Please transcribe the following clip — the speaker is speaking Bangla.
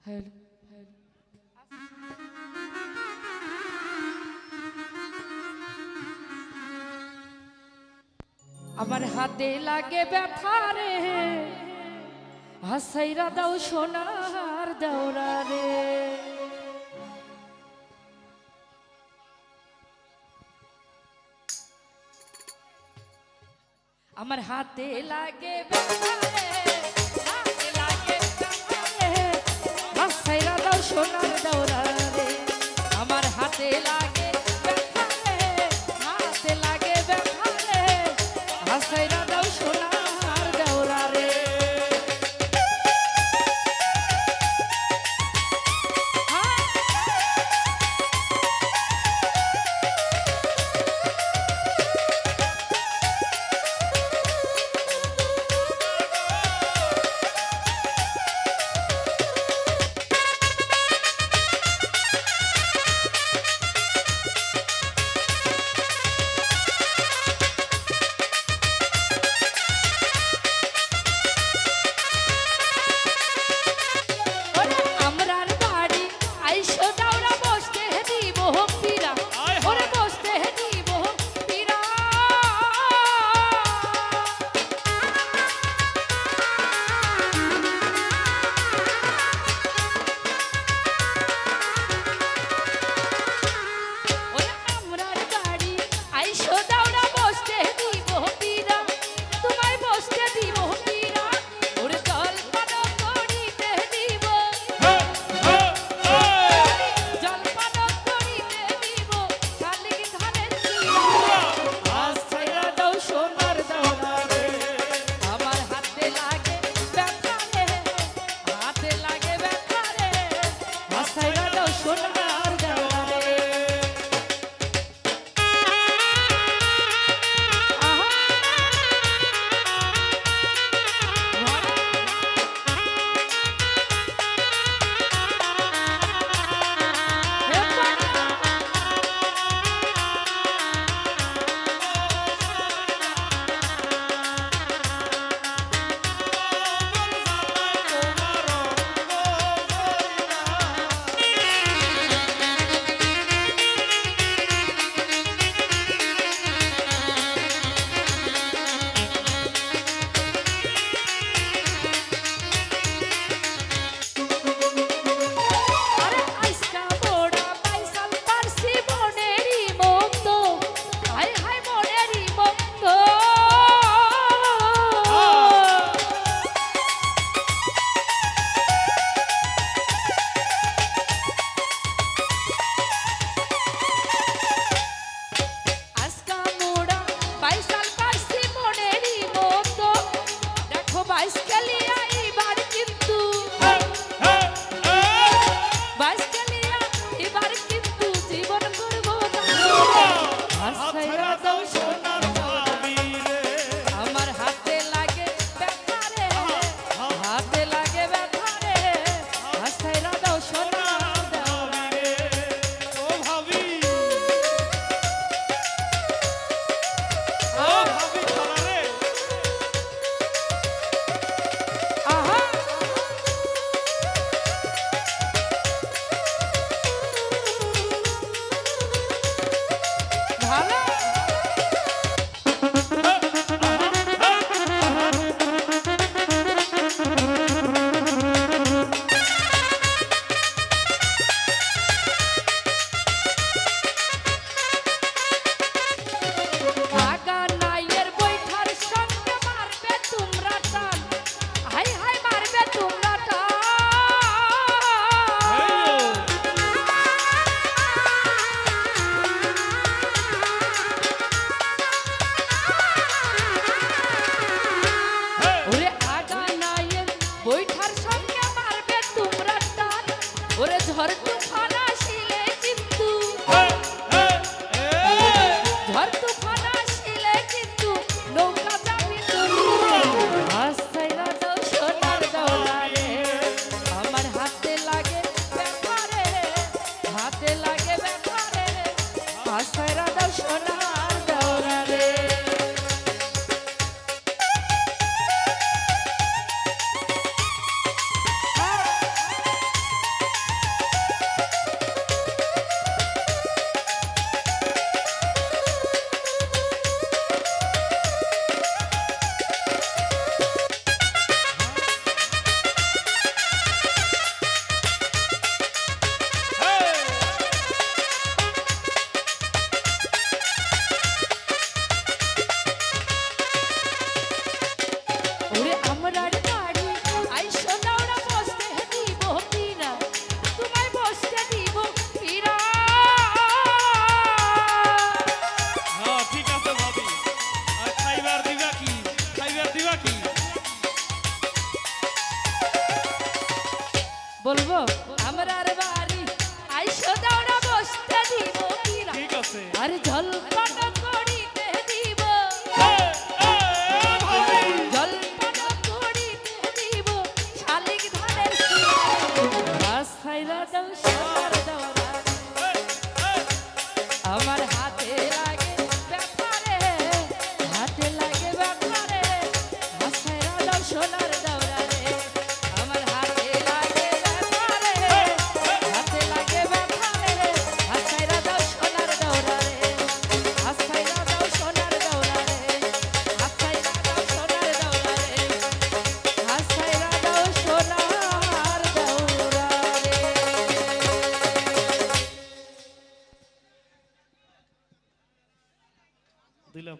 हेलो আমার হাতে লাগে ব্যথা রে হাসাইরা দাও সোনার দাওরা রে আমার হাতে লাগে ব্যথা রে হাতে লাগে ব্যথা রে হাসাইরা দাও সোনার দাওরা রে আমার হাতে লাগে ব্যথা রে হাতে লাগে ব্যথা রে হাসাইরা দাও সোনার দাওরা রে বলবো আমরার বাড়ি আইসো দাওড়া বসতে দিব কিরা ঠিক আছে আর জলপান করিতে দিব জলপান করিতে দিব শালিক ধানের রাস্তায়রা দাও সোনার দেওরা আমার হাতে লাগে ব্যাপারে হাতে লাগে ব্যাপারে রাস্তায়রা দাও সোনার দেওরা রে আমার হাতে লাগে ব্যাপারে হাতে লাগে ব্যাপারে রাস্তায়রা দাও সোনার দেওরা রে রাস্তায়রা দাও সোনার দেওরা রে রাস্তায়রা দাও সোনার দেওরা রে রাস্তায়রা দাও সোনার দেওরা রে দিলাম